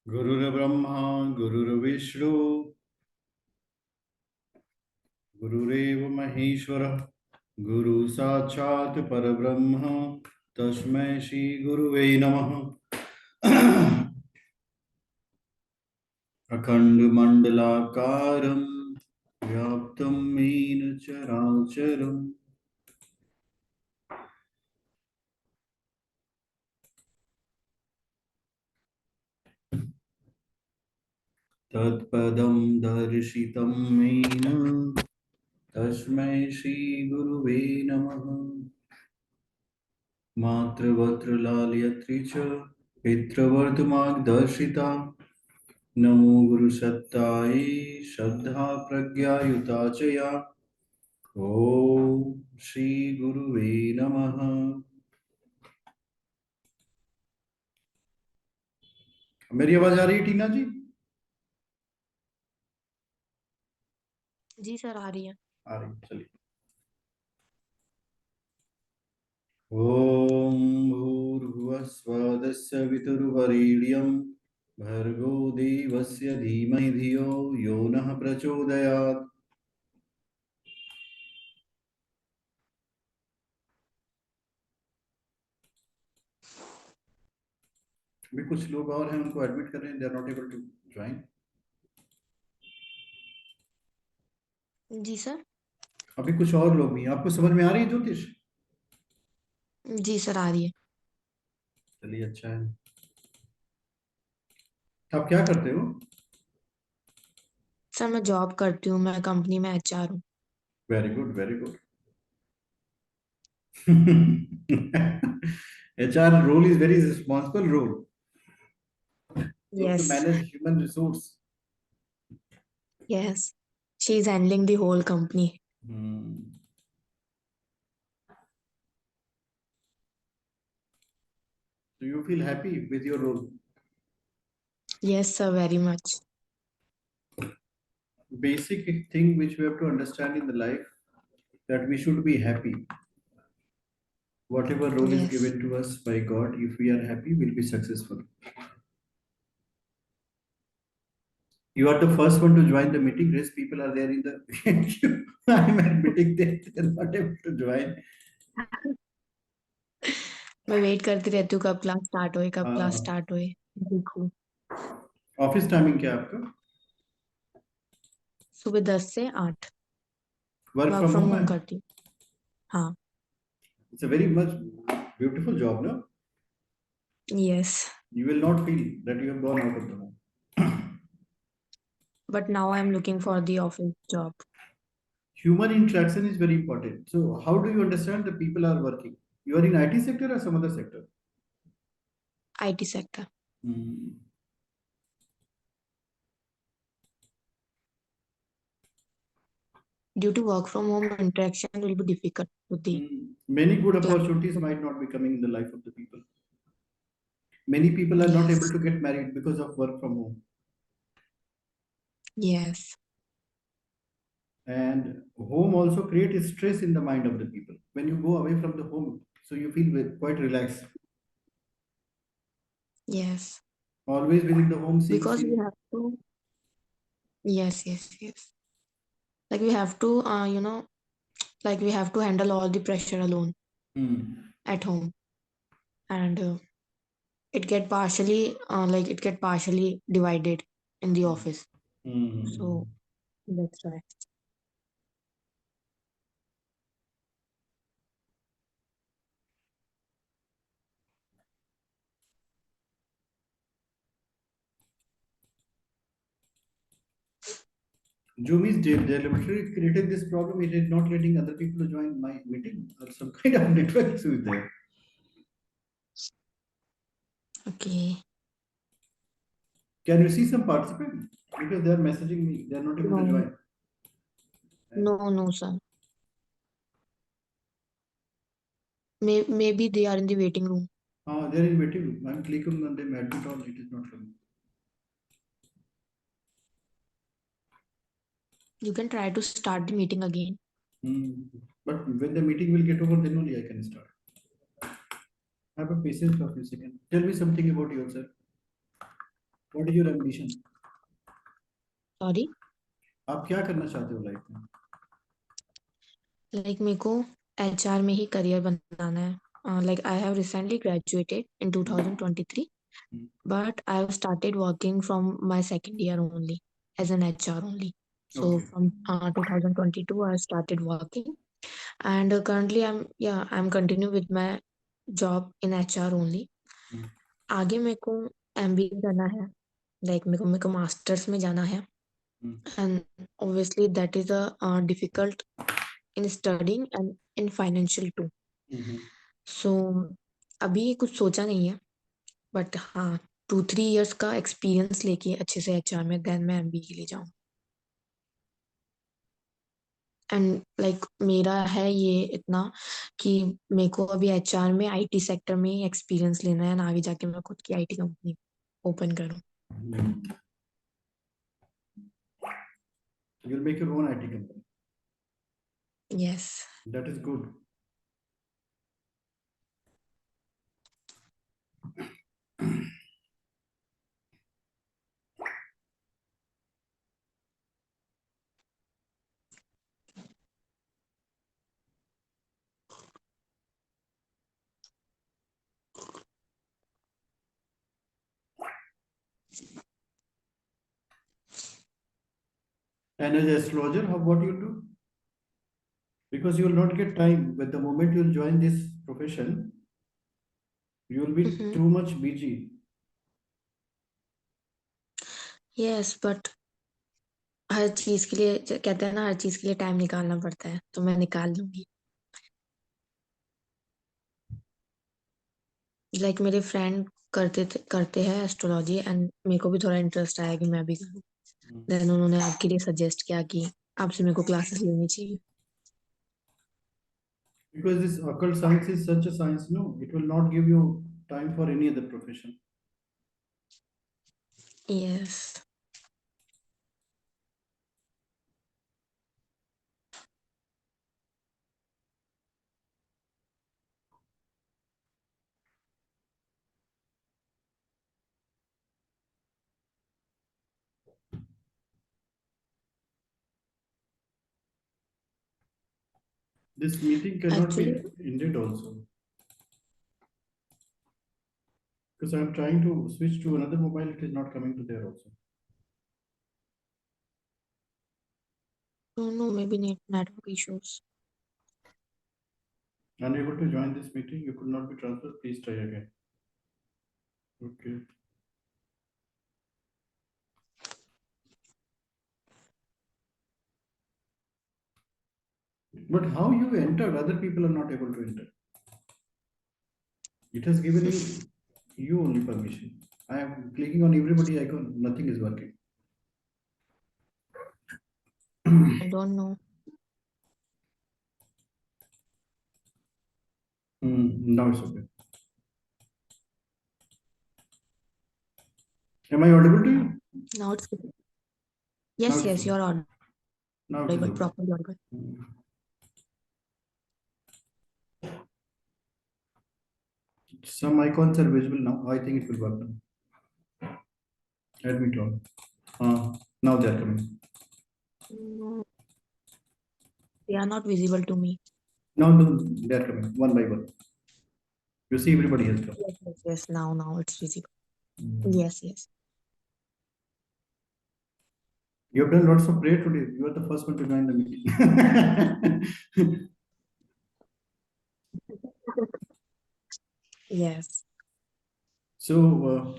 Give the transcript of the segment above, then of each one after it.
गुरुर्ब्रह्मा गुरुर्विष्णु गुरुरेव महेश्वरः गुरु साक्षात् परब्रह्म तस्मै श्री गुरुवे नमः। अखण्डमण्डलाकारं व्याप्तं येन चराचरम् तत्पदं दर्शितं येन तस्मै श्रीगुरुवे नमः। मातृवक्त्रलालयत्री च पितृवर्धमार्गदर्शिता नमो गुरुसत्ताय श्रद्धा प्रज्ञायुता च या ओम श्री गुरुवे नमः। मेरी आवाज आ रही है टीना जी? जी सर आ रही है। आ रही, चलिए। ओम भूर्भुवस्वः वितुर्वरेण्यं भर्गो देवस्य धीमहि धियो यो नः प्रचोदयात्। अभी कुछ लोग और हैं, उनको एडमिट कर रहे हैं, they are not able to join. जी सर। अभी कुछ और लोग भी हैं। आपको समझ में आ रही है ज्योतिष? जी सर आ रही है। चलिए, अच्छा है। आप क्या करते हो? सर मैं जॉब करती हूँ, मैं कंपनी में एचआर हूँ। Very good, very good. HR role is very responsible role. You have to yes manage human resource. Yes, she is handling the whole company. Hmm. So you feel happy with your role. Yes sir, very much. Basic thing which we have to understand in the life, that we should be happy. Whatever role is yes given to us by God, if we are happy, we'll be successful. You are the first one to join the meeting. Rest people are there in the I'm admitting they're not able to join. मैं wait करती रहती हूँ कब class start होए, कब class हाँ। Start होए। देखो, ऑफिस टाइमिंग क्या है आपका? सुबह 10 से 8 work work from from home है? होम करती हूँ। हाँ। It's a very much beautiful job, no? Yes, You will not feel that you have gone out of the home. But now I am looking for the office job. Human interaction is very important. So, how do you understand the people are working? You are in IT sector or some other sector? IT sector. Hmm. Due to work from home interaction will be difficult to the Many good class. opportunities might not be coming in the life of the people. Many people are not yes able to get married because of work from home. Yes And home also creates stress in the mind of the people. When you go away from the home, so you feel quite relaxed. Yes, Always within the home, seeing, because we seeing. Have to. Yes yes yes, like we have to like we have to handle all the pressure alone Hmm. at home, and it get partially divided in the office. Hmm. So that's why. Zoom is deliberately created this problem. It is not letting other people to join my meeting, or some kind of network issue is there. Okay. Can you see some participants? Because they are messaging me, they are not able to No, join. no sir. Maybe they are in the waiting room. They are in waiting room. I'm clicking on them, admit all, it is not coming. You can try to start the meeting again. Hmm. But when the meeting will get over, then only I can start. Have a patience for a few seconds. Tell me something about yourself. What is your ambition? Sorry, आप क्या करना चाहते हो life में? like मेरे को HR में ही career बनाना है. Like I have recently graduated in 2023, Hmm. but I have started working from my second year only as an HR only. So Okay. from 2022 I started working, and currently I'm continue with my job in HR only. Hmm. आगे मेरे को MBA करना है, like मेरे को masters में जाना है, Hmm. and obviously that is a difficult in studying and in financial too. Mhm. So अभी कुछ सोचा नहीं है, बट हाँ 2-3 years का एक्सपीरियंस लेके अच्छे से HR में देन मैं MBA के लिए जाऊँ. एंड लाइक मेरा है ये इतना कि मेरे को अभी HR में IT सेक्टर में ही एक्सपीरियंस लेना है, ना आगे जाके मैं खुद की IT कंपनी ओपन करूँ. You'll make your own IT company. Yes. That is good. And as astrologer, what you do? Because you will not get time. But the moment you will join this profession, you will be too much busy. Yes but हर चीज के लिए कहते हैं ना, हर चीज के लिए टाइम निकालना पड़ता है, तो मैं निकाल लूंगी. लाइक मेरे फ्रेंड करते हैं एस्ट्रोलॉजी, एंड मेरे को भी थोड़ा इंटरेस्ट आया कि मैं भी करूँ. देन उन्होंने आपके लिए सजेस्ट किया कि आपसे मेरे को क्लासेस लेनी चाहिए. Because this occult science is such a science, no, it will not give you time for any other profession. Yes. This meeting cannot actually be ended also. Because I'm trying to switch to another mobile, it is not coming to there also. No may be network issues. Unable to join this meeting, you could not be transferred. Please try again. Okay. But how you entered, other people are not able to enter. It has given you only permission. I am clicking on everybody icon, nothing is working. I don't know. Now it's okay. Am I audible to you? Now it's Now yes, it's yes, okay. you're Now it is audible, okay. properly audible. Some icons are visible now. I think it will work now. Admit all. Now they are coming. No, they are not visible to me. Now they are coming one by one. You see, everybody has come. Yes, yes, yes. Now it's visible. Mm. Yes, yes. You have done lots of prayer today. You are the first one to join the meeting. Yes. So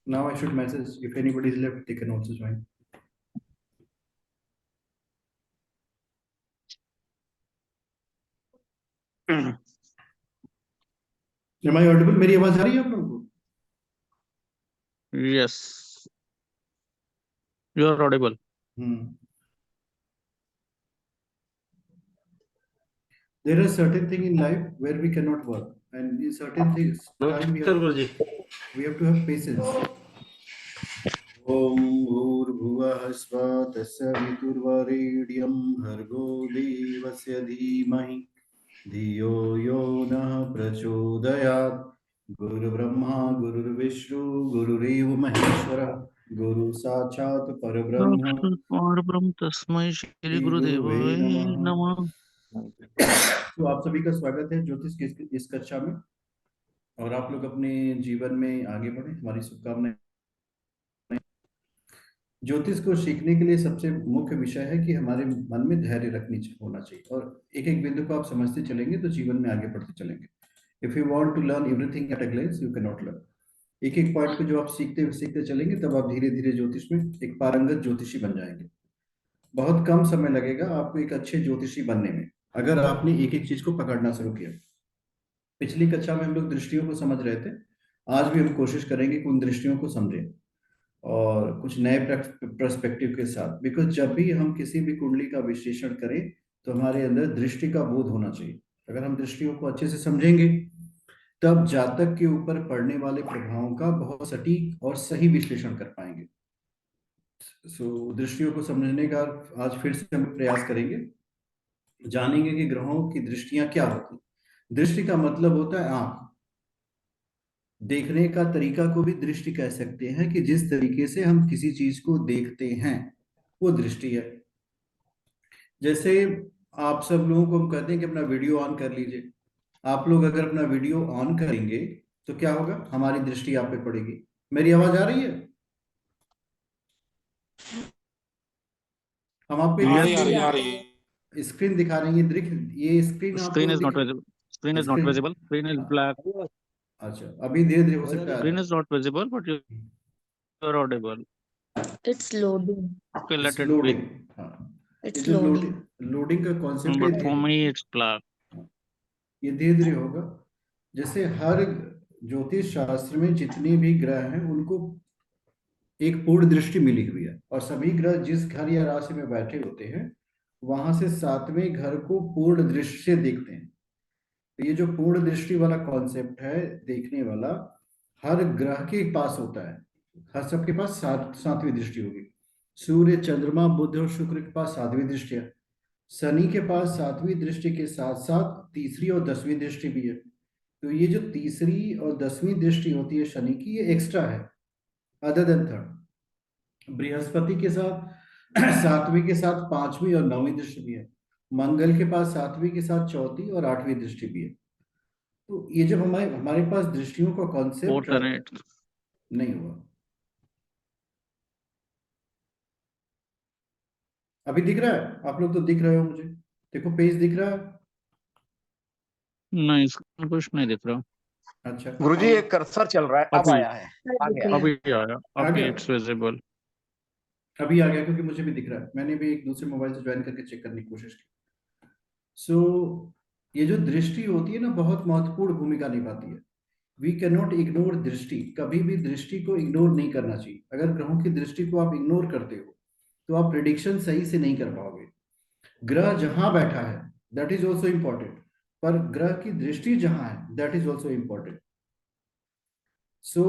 now I should message if anybody is left, they can also join. Am I audible? मेरी आवाज आ रही है आप लोगों को? Yes, you are audible. There are certain things in life where we cannot work, and in certain things time we have to have patience. Om Bhurbhuvah Svah Tasya Viturvaredyam Bhargo Devasya Dhimahi धियो यो नः प्रचोदयात्। गुरुर्ब्रह्मा गुरुर्विष्णु गुरुरेव महेश्वरः। गुरु साक्षात् परब्रह्म और ब्रह्म तस्मै श्री श्री गुरुवे गुरुदेवाय नमः। नमः। तो आप सभी का स्वागत है ज्योतिष की इस कक्षा में। और आप लोग अपने जीवन में आगे बढ़े, हमारी शुभकामनाएं। ज्योतिष को सीखने के लिए सबसे मुख्य विषय है कि हमारे मन में धैर्य होना चाहिए, और एक एक बिंदु को आप समझते चलेंगे तो जीवन में आगे बढ़ते चलेंगे। If you want to learn everything at a glance you can not learn. एक एक पॉइंट को जो आप सीखते सीखते चलेंगे तब आप धीरे धीरे ज्योतिष में एक पारंगत ज्योतिषी बन जाएंगे। बहुत कम समय लगेगा आपको एक अच्छे ज्योतिषी बनने में, अगर आपने एक एक चीज को पकड़ना शुरू किया। पिछली कक्षा में हम लोग दृष्टियों को समझ रहे थे। आज भी हम कोशिश करेंगे कि उन दृष्टियों को समझें और कुछ नए पर्सपेक्टिव के साथ। बिकॉज जब भी हम किसी भी कुंडली का विश्लेषण करें तो हमारे अंदर दृष्टि का बोध होना चाहिए। अगर हम दृष्टियों को अच्छे से समझेंगे तब जातक के ऊपर पड़ने वाले प्रभावों का बहुत सटीक और सही विश्लेषण कर पाएंगे। दृष्टियों को समझने का आज फिर से हम प्रयास करेंगे। जानेंगे कि ग्रहों की दृष्टियां क्या होती। दृष्टि का मतलब होता है आंख। देखने का तरीका को भी दृष्टि कह सकते हैं, कि जिस तरीके से हम किसी चीज को देखते हैं वो दृष्टि है। जैसे आप सब लोगों को हम कहते हैं कि अपना वीडियो ऑन कर लीजिए। आप लोग अगर अपना वीडियो ऑन करेंगे तो क्या होगा, हमारी दृष्टि आप पे पड़ेगी। मेरी आवाज आ रही है? हम आप पे आ हाँ रही जी आ आ रही रही है। स्क्रीन दिखा रही है। ये स्क्रीन स्क्रीन आपको इज दिख not visible. Screen is not screen visible. Screen is हाँ, ब्लैक। अच्छा अभी धीरे धीरे हो सकता स्क्रीन है। Is not visible but you are audible. It's loading. Okay, it's let it be. Loading. हाँ, ये इट्स जो लोडिंग। लोडिंग का कॉन्सेप्ट है but for me it's black. ये धीरे धीरे होगा। जैसे हर ज्योतिष शास्त्र में जितने भी ग्रह हैं उनको एक पूर्ण दृष्टि मिली हुई है, और सभी ग्रह जिस घर या राशि में बैठे होते हैं वहां से सातवें घर को पूर्ण दृष्टि से देखते हैं। तो ये जो पूर्ण दृष्टि वाला कॉन्सेप्ट है देखने वाला, हर ग्रह के पास होता है। हर सबके पास सातवीं दृष्टि होगी। सूर्य चंद्रमा बुध और शुक्र के पास सातवीं दृष्टि है। शनि के पास सातवीं दृष्टि के साथ साथ तीसरी और दसवीं दृष्टि भी है। तो ये जो तीसरी और दसवीं दृष्टि होती है शनि की, ये एक्स्ट्रा है, अदर देन थर्ड। बृहस्पति के साथ सातवीं के साथ पांचवी और नौवीं दृष्टि भी है। मंगल के पास सातवीं के साथ चौथी और आठवीं दृष्टि भी है। तो ये जब हमारे हमारे पास दृष्टियों का कॉन्सेप्ट रहता ऑल्टरनेट। नहीं हुआ। अभी दिख रहा है? आप लोग तो दिख रहे हो मुझे। देखो पेज दिख रहा है। नहीं, इसमें कुछ नहीं दिख रहा। अच्छा गुरुजी एक कर्सर चल रहा है, अब अभी आया है, आ दिख गया। रही है। अभी आया। आ अभी गया। It's visible. अभी आ गया क्योंकि मुझे भी दिख रहा है। मैंने भी एक दूसरे मोबाइल से ज्वाइन करके चेक करने की कोशिश की। सो ये जो दृष्टि होती है ना बहुत महत्वपूर्ण भूमिका निभाती है। वी कैन नॉट इग्नोर दृष्टि। कभी भी दृष्टि को इग्नोर नहीं करना चाहिए। अगर ग्रहों की दृष्टि को आप इग्नोर करते हो तो आप प्रिडिक्शन सही से नहीं कर पाओगे। ग्रह जहां बैठा है दैट इज ऑल्सो इंपॉर्टेंट, पर ग्रह की दृष्टि जहां है दैट इज ऑल्सो इंपॉर्टेंट। सो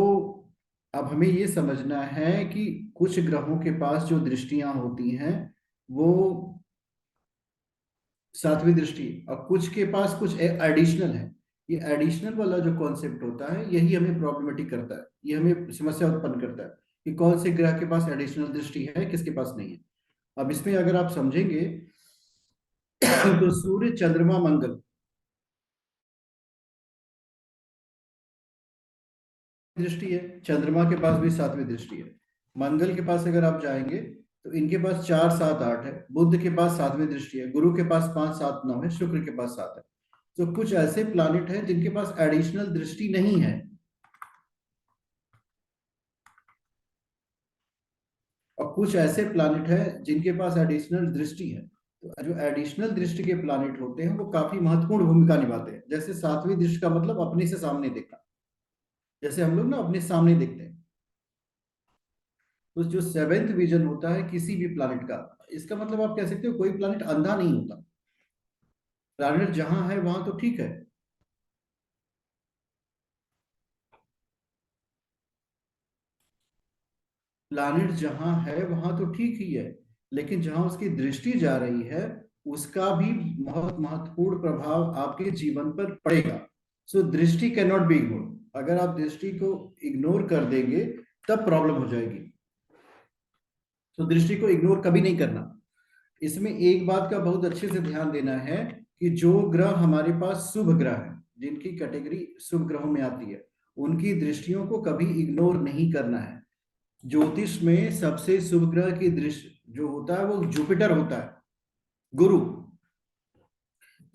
अब हमें ये समझना है कि कुछ ग्रहों के पास जो दृष्टियां होती हैं वो सातवीं दृष्टि, और कुछ के पास कुछ एडिशनल है। ये एडिशनल वाला जो कॉन्सेप्ट होता है यही हमें प्रॉब्लमेटिक करता है, ये हमें समस्या उत्पन्न करता है कि कौन से ग्रह के पास एडिशनल दृष्टि है किसके पास नहीं है। अब इसमें अगर आप समझेंगे तो सूर्य चंद्रमा मंगल दृष्टि है, चंद्रमा के पास भी सातवीं दृष्टि है। मंगल के पास अगर आप जाएंगे तो इनके पास 4 7 8 है। बुध के पास सातवीं दृष्टि है। गुरु के पास 5 7 9 है। शुक्र के पास 7 है। तो कुछ ऐसे प्लानिट हैं जिनके पास एडिशनल दृष्टि नहीं है, और कुछ ऐसे प्लानिट हैं जिनके पास एडिशनल दृष्टि है। तो जो एडिशनल दृष्टि के प्लानिट होते हैं वो काफी महत्वपूर्ण भूमिका निभाते हैं। जैसे सातवीं दृष्टि का मतलब अपने से सामने देखना, जैसे हम लोग ना अपने सामने देखते हैं। तो जो सेवेंथ विजन होता है किसी भी प्लानिट का, इसका मतलब आप कह सकते हो कोई प्लानिट अंधा नहीं होता। प्लानिट जहां है वहां तो ठीक है। प्लानिट जहां है वहां तो ठीक ही है, लेकिन जहां उसकी दृष्टि जा रही है उसका भी बहुत महत्वपूर्ण प्रभाव आपके जीवन पर पड़ेगा। सो दृष्टि कैन नॉट बी इग्नोर। अगर आप दृष्टि को इग्नोर कर देंगे तब प्रॉब्लम हो जाएगी। तो दृष्टि को इग्नोर कभी नहीं करना। इसमें एक बात का बहुत अच्छे से ध्यान देना है कि जो ग्रह हमारे पास शुभ ग्रह है, जिनकी कैटेगरी शुभ ग्रहों में आती है, उनकी दृष्टियों को कभी इग्नोर नहीं करना है। ज्योतिष में सबसे शुभ ग्रह की दृष्टि जो होता है वो जुपिटर होता है, गुरु,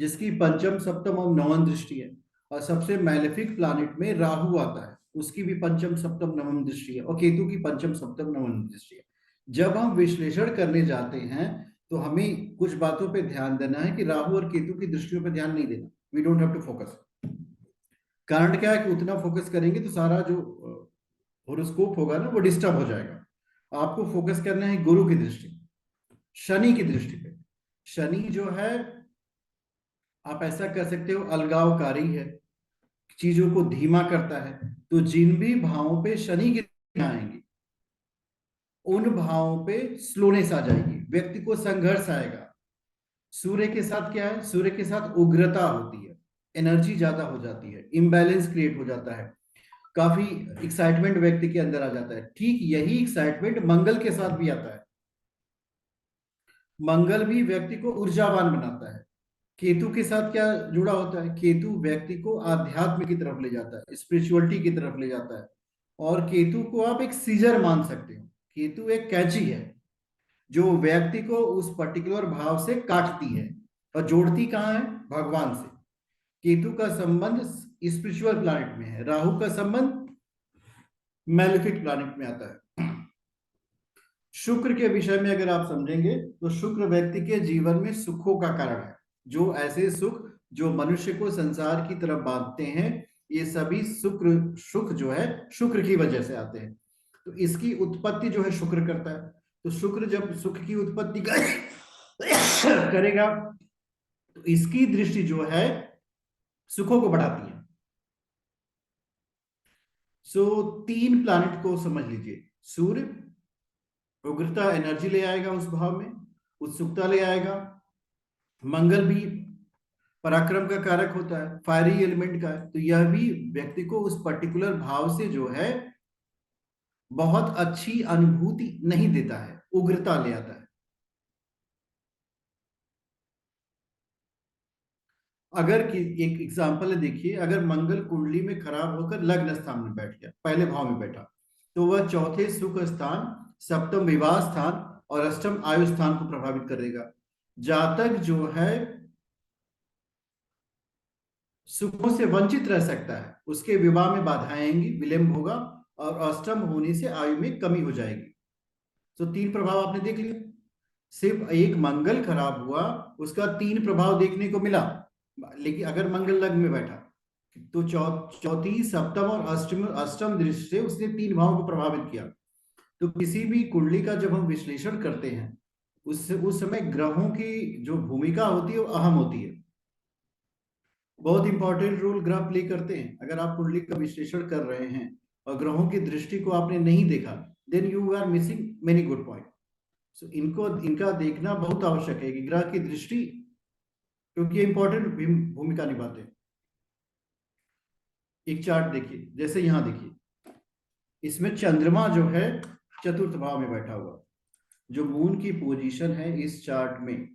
जिसकी पंचम सप्तम और नवम दृष्टि है। और सबसे मैलेफिक प्लैनेट में राहु आता है, उसकी भी पंचम सप्तम नवम दृष्टि है, और केतु की पंचम सप्तम नवम दृष्टि है। जब हम विश्लेषण करने जाते हैं तो हमें कुछ बातों पे ध्यान देना है कि राहु और केतु की दृष्टियों पे ध्यान नहीं देना। We don't have to focus. कारण क्या है कि उतना फोकस करेंगे तो सारा जो होरोस्कोप होगा ना वो डिस्टर्ब हो जाएगा। आपको फोकस करना है गुरु की दृष्टि, शनि की दृष्टि पे। शनि जो है, आप ऐसा कर सकते हो, अलगावकारी है, चीजों को धीमा करता है। तो जिन भी भावों पे शनि की आएंगी उन भावों पे स्लोनेस आ जाएगी, व्यक्ति को संघर्ष आएगा। सूर्य के साथ क्या है? सूर्य के साथ उग्रता होती है, एनर्जी ज्यादा हो जाती है, इम्बैलेंस क्रिएट हो जाता है, काफी एक्साइटमेंट व्यक्ति के अंदर आ जाता है। ठीक यही एक्साइटमेंट मंगल के साथ भी आता है। मंगल भी व्यक्ति को ऊर्जावान बनाता है। केतु के साथ क्या जुड़ा होता है? केतु व्यक्ति को आध्यात्म की तरफ ले जाता है, स्पिरिचुअलिटी की तरफ ले जाता है। और केतु को आप एक सीजर मान सकते हो। केतु एक कैंची है जो व्यक्ति को उस पर्टिकुलर भाव से काटती है और जोड़ती कहाँ है? भगवान से। केतु का संबंध स्पिरिचुअल प्लैनेट में है, राहु का संबंध मैलेफिक प्लैनेट में आता है। शुक्र के विषय में अगर आप समझेंगे तो शुक्र व्यक्ति के जीवन में सुखों का कारण है। जो ऐसे सुख जो मनुष्य को संसार की तरफ बांधते हैं, ये सभी सुख जो है शुक्र की वजह से आते हैं। तो इसकी उत्पत्ति जो है शुक्र करता है। तो शुक्र जब सुख की उत्पत्ति करेगा तो इसकी दृष्टि जो है सुखों को बढ़ाती है। सो 3 प्लैनेट को समझ लीजिए। सूर्य उग्रता, एनर्जी ले आएगा उस भाव में, उत्सुकता ले आएगा। मंगल भी पराक्रम का कारक होता है, फायरी एलिमेंट का है। तो यह भी व्यक्ति को उस पर्टिकुलर भाव से जो है बहुत अच्छी अनुभूति नहीं देता है, उग्रता ले आता है। अगर एक एग्जांपल है, देखिए, अगर मंगल कुंडली में खराब होकर लग्न स्थान में बैठ गया, पहले भाव में बैठा, तो वह चौथे सुख स्थान, सप्तम विवाह स्थान और अष्टम आयु स्थान को प्रभावित करेगा। जातक जो है सुखों से वंचित रह सकता है, उसके विवाह में बाधाएं आएंगी, विलंब होगा और अष्टम होने से आयु में कमी हो जाएगी। तो 3 प्रभाव आपने देख लिया। सिर्फ एक मंगल खराब हुआ, उसका 3 प्रभाव देखने को मिला। लेकिन अगर मंगल लग्न में बैठा तो चौथी, सप्तम और अष्टम दृष्टि से उसने 3 भावों को प्रभावित किया। तो किसी भी कुंडली का जब हम विश्लेषण करते हैं उस समय ग्रहों की जो भूमिका होती है वो अहम होती है। बहुत इंपॉर्टेंट रोल ग्रह प्ले करते हैं। अगर आप कुंडली का विश्लेषण कर रहे हैं और ग्रहों की दृष्टि को आपने नहीं देखा, then you are missing many good point. So इनका देखना बहुत आवश्यक है कि ग्रह की दृष्टि, क्योंकि ये इंपॉर्टेंट भूमिका निभाते हैं। एक चार्ट देखिए, जैसे यहां देखिए, इसमें चंद्रमा जो है चतुर्थ भाव में बैठा हुआ, जो मून की पोजीशन है इस चार्ट में,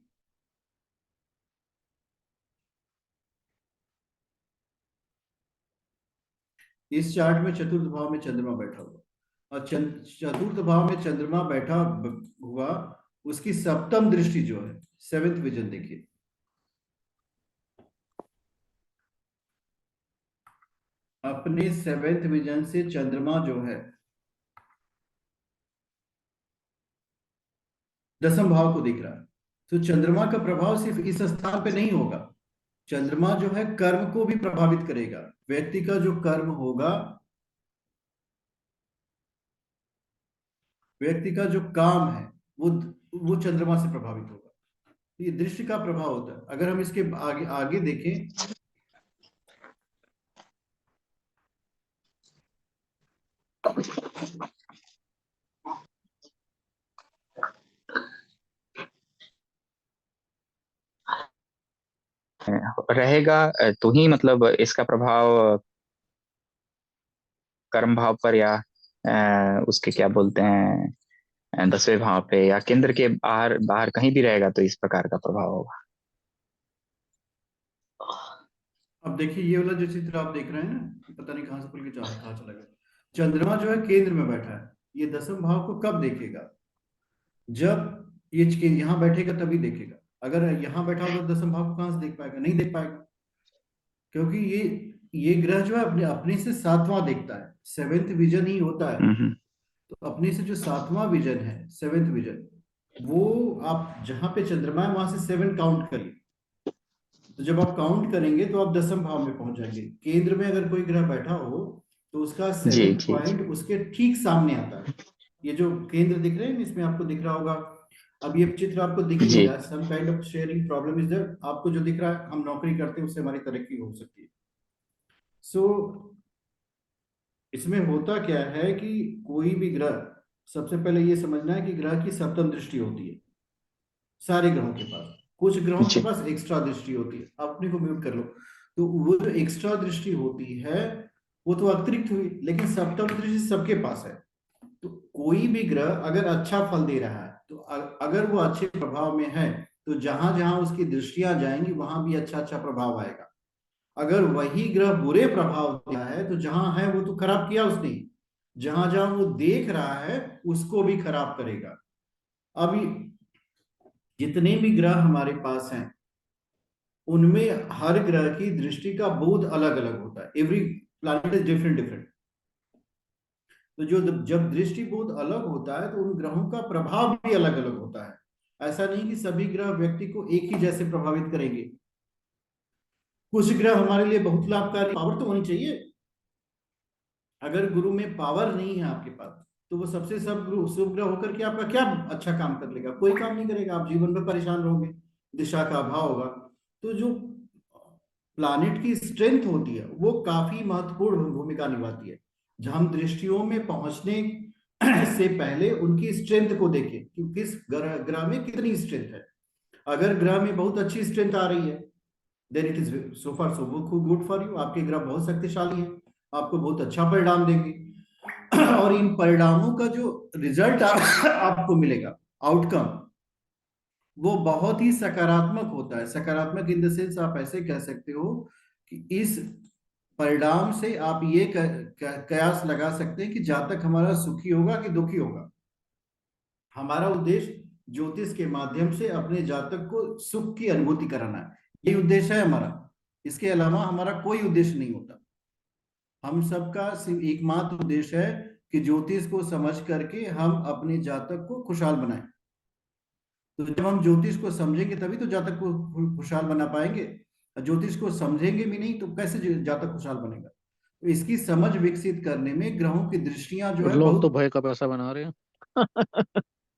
इस चार्ट में चतुर्थ भाव में चंद्रमा बैठा हुआ, और चतुर्थ भाव में चंद्रमा बैठा हुआ, उसकी सप्तम दृष्टि जो है, 7th विजन देखिए, अपने 7th विजन से चंद्रमा जो है 10th भाव को देख रहा है। तो चंद्रमा का प्रभाव सिर्फ इस स्थान पे नहीं होगा, चंद्रमा जो है कर्म को भी प्रभावित करेगा। व्यक्ति का जो कर्म होगा, व्यक्ति का जो काम है वो चंद्रमा से प्रभावित होगा। ये दृष्टि का प्रभाव होता है। अगर हम इसके आगे आगे देखें, रहेगा तो ही मतलब इसका प्रभाव कर्म भाव पर या उसके क्या बोलते हैं 10वें भाव पे या केंद्र के बाहर बाहर कहीं भी रहेगा तो इस प्रकार का प्रभाव होगा। अब देखिए ये वाला जो चित्र आप देख रहे हैं ना, पता नहीं कहाँ से खुल के कहाँ चला गया। चंद्रमा जो है केंद्र में बैठा है, ये 10वें भाव को कब देखेगा? जब ये यहाँ बैठेगा तभी देखेगा। अगर यहाँ बैठा होगा तो 10वें भाव को कहाँ से देख पाएगा? नहीं देख पाएगा, क्योंकि ये ग्रह जो है अपने अपने से 7वां देखता है, 7th विजन ही होता है। तो अपने से जो 7वां विजन है, 7th विजन, वो आप जहां पे चंद्रमा है वहां से 7 काउंट करिए। तो जब आप काउंट करेंगे तो आप 10वें भाव में पहुंच जाएंगे। केंद्र में अगर कोई ग्रह बैठा हो तो उसका 7th पॉइंट उसके ठीक सामने आता है। ये जो केंद्र दिख रहे हैं इसमें आपको दिख रहा होगा। अब ये चित्र आपको दिख ही नहीं रहा, some kind of sharing problem is there. आपको जो दिख रहा है, हम नौकरी करते हैं उससे हमारी तरक्की हो सकती है। सो इसमें होता क्या है कि कोई भी ग्रह, सबसे पहले ये समझना है कि ग्रह की सप्तम दृष्टि होती है सारे ग्रहों के पास। कुछ ग्रहों के पास एक्स्ट्रा दृष्टि होती है। अपने को म्यूट कर लो। तो वो जो एक्स्ट्रा दृष्टि होती है वो तो अतिरिक्त हुई, लेकिन सप्तम दृष्टि सबके पास है। तो कोई भी ग्रह अगर अच्छा फल दे रहा है तो अगर वो अच्छे प्रभाव में है तो जहां जहां उसकी दृष्टियां जाएंगी वहां भी अच्छा अच्छा प्रभाव आएगा। अगर वही ग्रह बुरे प्रभाव दिया है तो जहां है वो तो खराब किया उसने, जहां जहां वो देख रहा है उसको भी खराब करेगा। अभी जितने भी ग्रह हमारे पास हैं उनमें हर ग्रह की दृष्टि का बोध अलग अलग होता है। Every planet is different different. तो जो जब दृष्टि बोध अलग होता है तो उन ग्रहों का प्रभाव भी अलग अलग होता है। ऐसा नहीं कि सभी ग्रह व्यक्ति को एक ही जैसे प्रभावित करेंगे। कुछ ग्रह हमारे लिए बहुत लाभकारी, पावर तो होनी चाहिए। अगर गुरु में पावर नहीं है आपके पास तो वो सबसे शुभ ग्रह होकर के आपका क्या अच्छा काम कर लेगा? कोई काम नहीं करेगा। आप जीवन में परेशान रहोगे, दिशा का अभाव होगा। तो जो प्लैनेट की स्ट्रेंथ होती है वो काफी महत्वपूर्ण भूमिका निभाती है। जहां हम दृष्टियों में पहुंचने से पहले उनकी स्ट्रेंथ को देखें कि किस ग्रह में कितनी स्ट्रेंथ है। अगर ग्रह में बहुत अच्छी स्ट्रेंथ आ रही है then it is so far so good for you. आपके ग्रह बहुत शक्तिशाली है, आपको बहुत अच्छा परिणाम देंगे। और इन परिणामों का जो रिजल्ट आपको मिलेगा, आउटकम, वो बहुत ही सकारात्मक होता है। सकारात्मक इन द सेंस आप ऐसे कह सकते हो कि इस परिणाम से आप ये कयास लगा सकते हैं कि जातक हमारा सुखी होगा कि दुखी होगा। हमारा उद्देश्य ज्योतिष के माध्यम से अपने जातक को सुख की अनुभूति कराना है, ये उद्देश्य है हमारा। इसके अलावा हमारा कोई उद्देश्य नहीं होता। हम सबका सिर्फ एकमात्र उद्देश्य है कि ज्योतिष को समझ करके हम अपने जातक को खुशहाल बनाएं। तो जब हम ज्योतिष को समझेंगे तभी तो जातक को खुशहाल बना पाएंगे। ज्योतिष को समझेंगे भी नहीं तो कैसे जातक खुशहाल बनेगा? तो इसकी समझ विकसित करने में ग्रहों की दृष्टियां जो है लोग तो बहुत। भय का पैसा बना रहे हैं।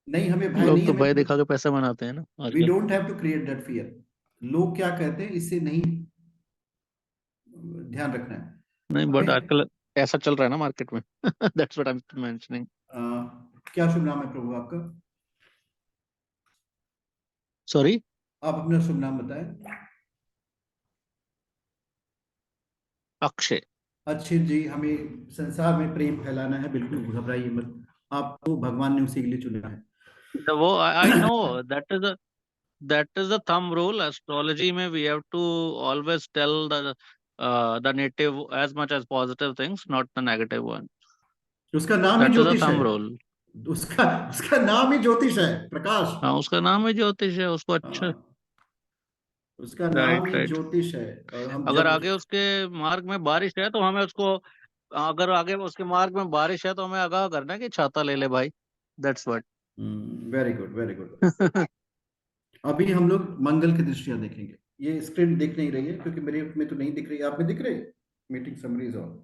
नहीं, हमें भय लोग नहीं तो है। भय दिखा के पैसा बनाते हैं ना वी आजकल। Don't have to create that fear. लोग क्या कहते हैं इससे नहीं ध्यान रखना है। नहीं, बट हमें आजकल ऐसा चल रहा है ना मार्केट में। That's what I am mentioning. क्या शुभ नाम है प्रभु आपका? सॉरी, आप अपना शुभ नाम बताएं। अक्षय। अच्छे जी, हमें संसार में प्रेम फैलाना है, बिल्कुल घबराइए मत। आपको भगवान ने उसी के लिए चुना है। वो I know that is the thumb rule. Astrology में we have to always tell the native as much as positive things, not the negative one. उसका नाम ही That is the ज्योतिष है। thumb rule. उसका उसका नाम ही ज्योतिष है, प्रकाश। हाँ, उसका नाम है ज्योतिष है, उसको अच्छा। हाँ, उसका नाम राइट ही राइट। ज्योतिष है। और हम अगर जब आगे उसके मार्ग में बारिश है तो हमें उसको, अगर आगे उसके मार्ग में बारिश है तो हमें आगाह करना है कि छाता ले ले भाई। That's what. Very good very good. अभी हम लोग मंगल की दृष्टियां देखेंगे। ये स्क्रीन दिख नहीं रही है क्योंकि मेरे में तो नहीं दिख रही, आप में दिख रही है? Meeting summaries on.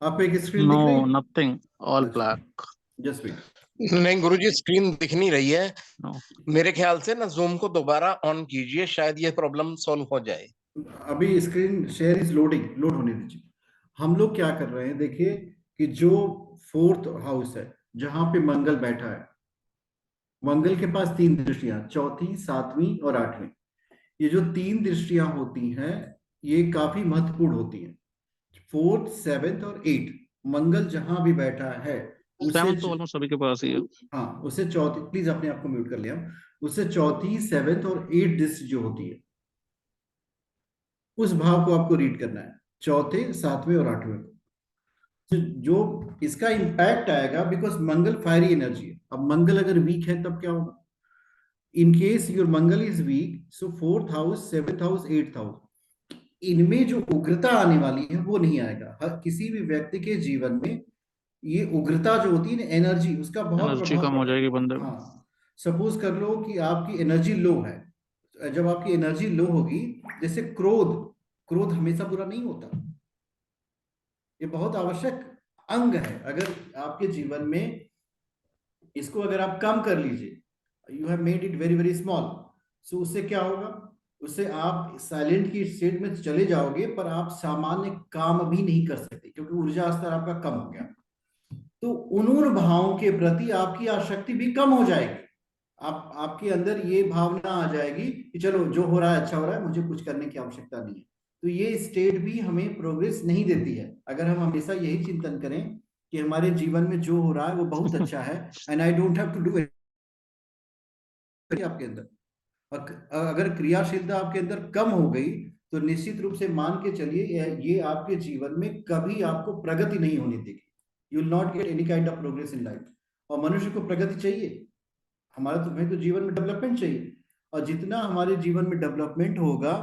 आपको एक स्क्रीन नो, दिख रही है? नथिंग, ऑल अच्छा, ब्लैक। Just wait. नहीं गुरुजी, स्क्रीन दिख नहीं रही है। नो, मेरे ख्याल से ना जूम को दोबारा ऑन कीजिए, शायद ये प्रॉब्लम सॉल्व हो जाए। अभी screen share is loading, load होने दीजिए। हम लोग क्या कर रहे हैं, देखिए कि जो 4th हाउस है जहां पे मंगल बैठा है, मंगल के पास 3 दृष्टियां, चौथी, सातवीं और आठवीं। ये जो 3 दृष्टियां होती हैं ये काफी महत्वपूर्ण होती हैं। 4th, 7th और 8th, मंगल जहां भी बैठा है उसे 7th तो ऑलमोस्ट सभी के पास ही है। हाँ, उसे चौथी, प्लीज अपने आप को म्यूट कर लिया, उससे चौथी, 7th और 8th दृष्टि जो होती है उस भाव को आपको रीड करना है, चौथे, सातवें और आठवें को। जो इसका इम्पैक्ट आएगा, बिकॉज मंगल फायरी एनर्जी है। अब मंगल अगर वीक है तब क्या होगा? In case your Mangal is weak, so 4th house, 7th house, 8th house, इनमें जो उग्रता आने वाली है वो नहीं आएगा। हर किसी भी व्यक्ति के जीवन में ये उग्रता जो होती है ना, एनर्जी, उसका बहुत एनर्जी प्रभाव कम हो पड़ता जाएगी है। बंदे में। हाँ, सपोज कर लो कि आपकी एनर्जी लो है। जब आपकी एनर्जी लो होगी, जैसे क्रोध, क्रोध हमेशा बुरा नहीं होता, ये बहुत आवश्यक अंग है। अगर आपके जीवन में इसको अगर आप कम कर लीजिए, you have made it very very small, so उससे क्या होगा? उससे आप साइलेंट की स्टेट में चले जाओगे, पर आप सामान्य काम भी नहीं कर सकते क्योंकि ऊर्जा स्तर आपका कम हो गया। तो उन भावों के प्रति आपकी आसक्ति भी कम हो जाएगी। आपके अंदर ये भावना आ जाएगी कि चलो जो हो रहा है अच्छा हो रहा है, मुझे कुछ करने की आवश्यकता नहीं है। तो ये स्टेट भी हमें प्रोग्रेस नहीं देती है। अगर हम हमेशा यही चिंतन करें कि हमारे जीवन में जो हो रहा है वो बहुत अच्छा है and I don't have to do it, आपके अंदर अगर क्रियाशीलता आपके अंदर कम हो गई तो निश्चित रूप से मान के चलिए ये आपके जीवन में कभी आपको प्रगति नहीं होने देगी। You will not get any kind of progress in life. और मनुष्य को प्रगति चाहिए, हमारा तो भाई तो जीवन में डेवलपमेंट चाहिए, और जितना हमारे जीवन में डेवलपमेंट होगा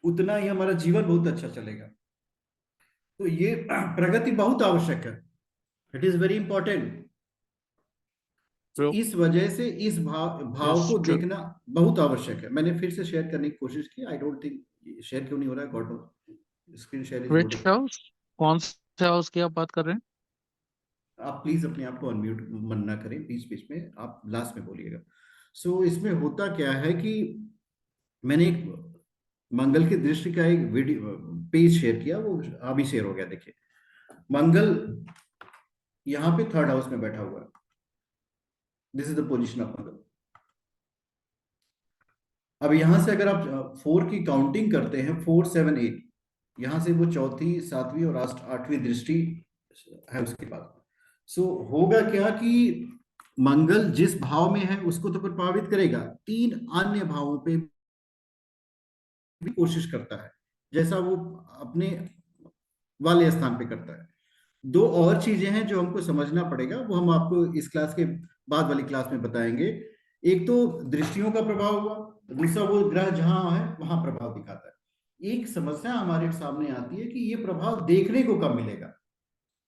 उतना ही हमारा जीवन बहुत अच्छा चलेगा। तो ये प्रगति बहुत आवश्यक है, it is very important. True. इस वजह से इस भाव Yes, को true. देखना बहुत आवश्यक है। मैंने फिर से शेयर करने की कोशिश की, आई डोंट थिंक शेयर क्यों नहीं हो रहा है, God knows, screen share is Which loaded. house? कौन से हाउस की आप बात कर रहे हैं? आप प्लीज अपने आप को अनम्यूट मन ना करें, बीच बीच में आप लास्ट में बोलिएगा। सो इसमें होता क्या है कि मैंने एक मंगल की दृष्टि का एक वीडियो पेज शेयर किया, वो अभी शेयर हो गया। देखिए, मंगल यहाँ पे 3rd हाउस में बैठा हुआ है, this is the position of Mangal. अब यहां से अगर आप 4 की काउंटिंग करते हैं, 4, 7, 8, यहां से वो चौथी, सातवीं और आठवीं दृष्टि है उसके पास। सो होगा क्या कि मंगल जिस भाव में है उसको तो प्रभावित करेगा, 3 अन्य भावों पे भी कोशिश करता है, जैसा वो अपने वाले स्थान पे करता है। 2 और चीजें हैं जो हमको समझना पड़ेगा, वो हम आपको इस क्लास के बाद वाली क्लास में बताएंगे। एक तो दृष्टियों का प्रभाव हुआ, दूसरा वो ग्रह जहां है वहां प्रभाव दिखाता है। एक समस्या हमारे सामने आती है कि ये प्रभाव देखने को कब मिलेगा,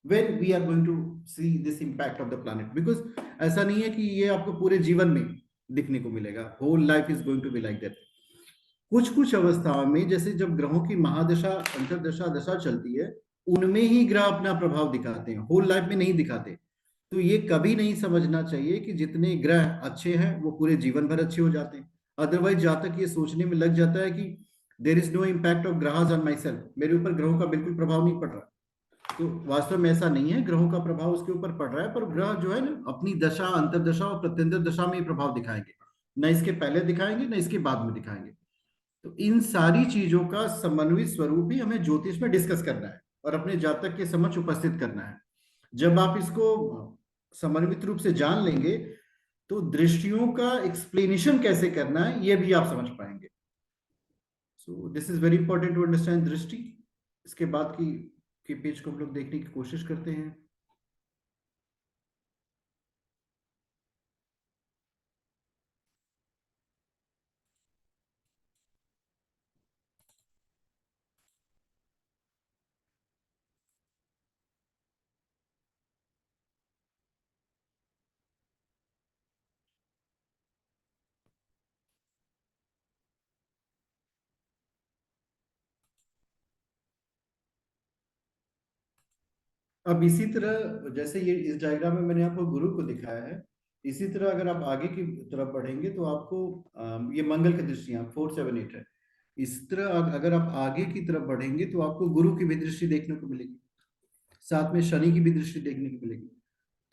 when we are going to see this impact of the planet, because ऐसा नहीं है कि ये आपको पूरे जीवन में दिखने को मिलेगा, whole life is going to be like that। कुछ कुछ अवस्थाओं में, जैसे जब ग्रहों की महादशा, अंतरदशा, दशा चलती है, उनमें ही ग्रह अपना प्रभाव दिखाते हैं, होल लाइफ में नहीं दिखाते। तो ये कभी नहीं समझना चाहिए कि जितने ग्रह अच्छे हैं वो पूरे जीवन भर अच्छे हो जाते हैं। अदरवाइज जातक ये सोचने में लग जाता है कि there is no impact of ग्रहज ऑन माई सेल्फ, मेरे ऊपर ग्रहों का बिल्कुल प्रभाव नहीं पड़ रहा। तो वास्तव में ऐसा नहीं है, ग्रहों का प्रभाव उसके ऊपर पड़ रहा है, पर ग्रह जो है ना अपनी दशा, अंतरदशा और प्रत्यंतर दशा में ही प्रभाव दिखाएंगे, न इसके पहले दिखाएंगे न इसके बाद में दिखाएंगे। तो इन सारी चीजों का समन्वित स्वरूप ही हमें ज्योतिष में डिस्कस करना है और अपने जातक के समक्ष उपस्थित करना है। जब आप इसको समन्वित रूप से जान लेंगे तो दृष्टियों का एक्सप्लेनेशन कैसे करना है ये भी आप समझ पाएंगे। So this is very important to understand दृष्टि। इसके बाद की पेज को हम लोग देखने की कोशिश करते हैं। अब इसी तरह जैसे ये इस डायग्राम में मैंने आपको गुरु को दिखाया है, इसी तरह अगर आप आगे की तरफ बढ़ेंगे तो आपको ये मंगल की दृष्टियां 4, 7, 8 है। इस तरह अगर आप आगे की तरफ बढ़ेंगे तो आपको गुरु की भी दृष्टि देखने को मिलेगी, साथ में शनि की भी दृष्टि देखने को मिलेगी।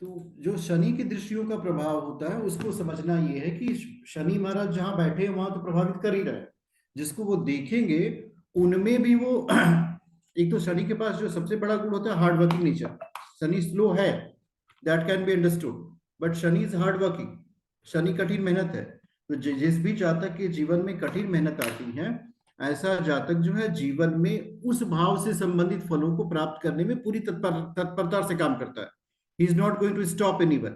तो जो शनि की दृष्टियों का प्रभाव होता है उसको समझना ये है कि शनि महाराज जहां बैठे हैं वहां तो प्रभावित कर ही रहे हैं, जिसको वो देखेंगे उनमें भी वो एक तो शनि के पास जो सबसे बड़ा गुण होता है hard working nature. Shani slow है, that can be understood, but Shani is hard working, Shani कठिन मेहनत है। तो जिस भी जातक के जीवन में कठिन मेहनत आती है, ऐसा जातक जो है जीवन में उस भाव से संबंधित फलों को प्राप्त करने में पूरी तत्परता से काम करता है। He is not going to stop anyone.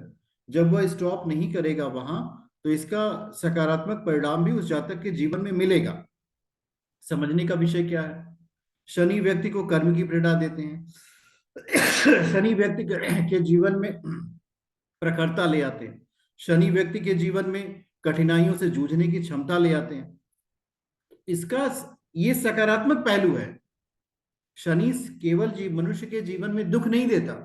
जब वह स्टॉप नहीं करेगा वहां, तो इसका सकारात्मक परिणाम भी उस जातक के जीवन में मिलेगा। समझने का विषय क्या है? शनि व्यक्ति को कर्म की प्रेरणा देते हैं। शनि व्यक्ति के जीवन में प्रखरता ले आते हैं। शनि व्यक्ति के जीवन में कठिनाइयों से जूझने की क्षमता ले आते हैं। इसका ये सकारात्मक पहलू है। शनि केवल मनुष्य के जीवन में दुख नहीं देता,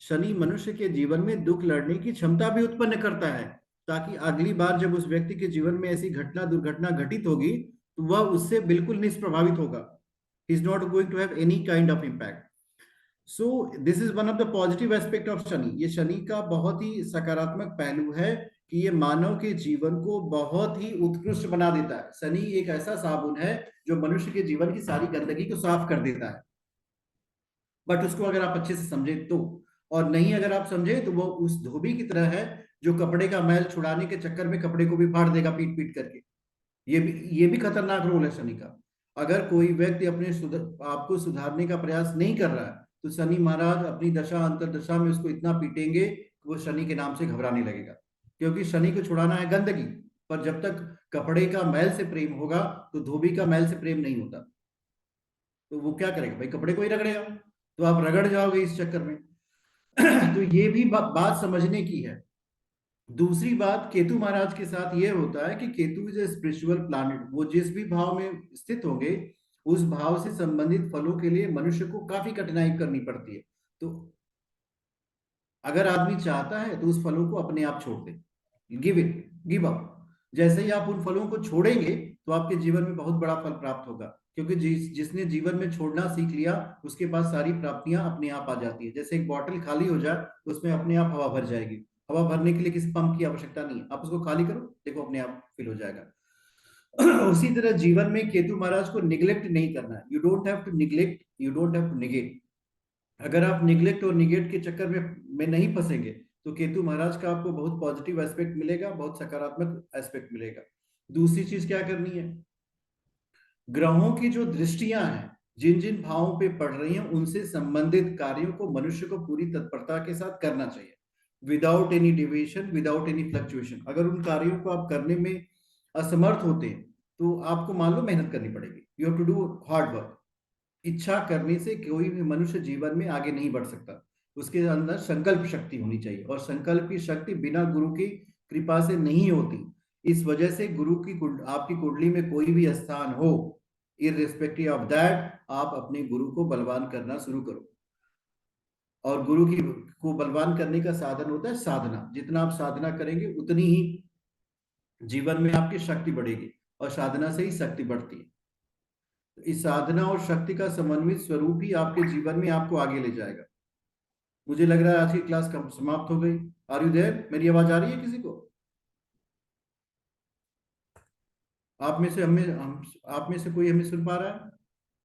शनि मनुष्य के जीवन में दुख लड़ने की क्षमता भी उत्पन्न करता है, ताकि अगली बार जब उस व्यक्ति के जीवन में ऐसी दुर्घटना घटित होगी तो वह उससे बिल्कुल निष्प्रभावित होगा। He is not going to have any kind of impact. So this is one of the positive aspect of Shani. ये शनि का बहुत ही सकारात्मक पहलू है कि ये मानव के जीवन को बहुत ही उत्कृष्ट बना देता है। शनि एक ऐसा साबुन है जो मनुष्य के जीवन की सारी गंदगी को साफ कर देता है, बट उसको अगर आप अच्छे से समझे तो, और नहीं अगर आप समझे तो वो उस धोबी की तरह है जो कपड़े का मैल छुड़ाने के चक्कर में कपड़े को भी फाड़ देगा पीट पीट करके। ये भी खतरनाक रोल है शनि का। अगर कोई व्यक्ति अपने आपको सुधारने का प्रयास नहीं कर रहा है, तो शनि महाराज अपनी दशा अंतरदशा में उसको इतना पीटेंगे कि वो शनि के नाम से घबराने लगेगा। क्योंकि शनि को छुड़ाना है गंदगी, पर जब तक कपड़े का मैल से प्रेम होगा तो धोबी का मैल से प्रेम नहीं होता। तो वो क्या करेगा भाई, कपड़े को ही रगड़ेगा, तो आप रगड़ जाओगे इस चक्कर में। तो ये भी बात समझने की है। दूसरी बात केतु महाराज के साथ ये होता है कि Ketu is a spiritual planet. वो जिस भी भाव में स्थित होंगे उस भाव से संबंधित फलों के लिए मनुष्य को काफी कठिनाई करनी पड़ती है। तो अगर आदमी चाहता है तो उस फलों को अपने आप छोड़ दे, गिव अप। जैसे ही आप उन फलों को छोड़ेंगे तो आपके जीवन में बहुत बड़ा फल प्राप्त होगा, क्योंकि जिसने जीवन में छोड़ना सीख लिया उसके पास सारी प्राप्तियां अपने आप आ जाती है। जैसे एक बॉटल खाली हो जाए तो उसमें अपने आप हवा भर जाएगी। हवा भरने के लिए किसी पंप की आवश्यकता नहीं है, आप उसको खाली करो, देखो अपने आप फिल हो जाएगा। उसी तरह जीवन में केतु महाराज को निग्लेक्ट नहीं करना है। You don't have to neglect, you don't have to negate. अगर आप निग्लेक्ट और निगेट के चक्कर में नहीं फंसेंगे तो केतु महाराज का आपको बहुत पॉजिटिव एस्पेक्ट मिलेगा, बहुत सकारात्मक एस्पेक्ट मिलेगा। दूसरी चीज क्या करनी है, ग्रहों की जो दृष्टियां हैं जिन जिन भावों पे पड़ रही हैं उनसे संबंधित कार्यों को मनुष्य को पूरी तत्परता के साथ करना चाहिए, without any deviation, without any fluctuation. अगर उन कार्यों को आप करने में असमर्थ होते हैं तो आपको मान लो मेहनत करनी पड़ेगी। You have to do hard work. इच्छा करने से कोई भी मनुष्य जीवन में आगे नहीं बढ़ सकता, उसके अंदर संकल्प शक्ति होनी चाहिए, और संकल्प की शक्ति बिना गुरु की कृपा से नहीं होती। इस वजह से गुरु की आपकी कुंडली में कोई भी स्थान हो, इररिस्पेक्टिव ऑफ दैट, आप अपने गुरु को बलवान करना शुरू करो। और गुरु को बलवान करने का साधन होता है साधना। जितना आप साधना करेंगे उतनी ही जीवन में आपकी शक्ति बढ़ेगी, और साधना से ही शक्ति बढ़ती है। इस साधना और शक्ति का समन्वित स्वरूप ही आपके जीवन में आपको आगे ले जाएगा। मुझे लग रहा है आज की क्लास समाप्त हो गई। Are you there? मेरी आवाज आ रही है किसी को? आप में से कोई हमें सुन पा रहा है?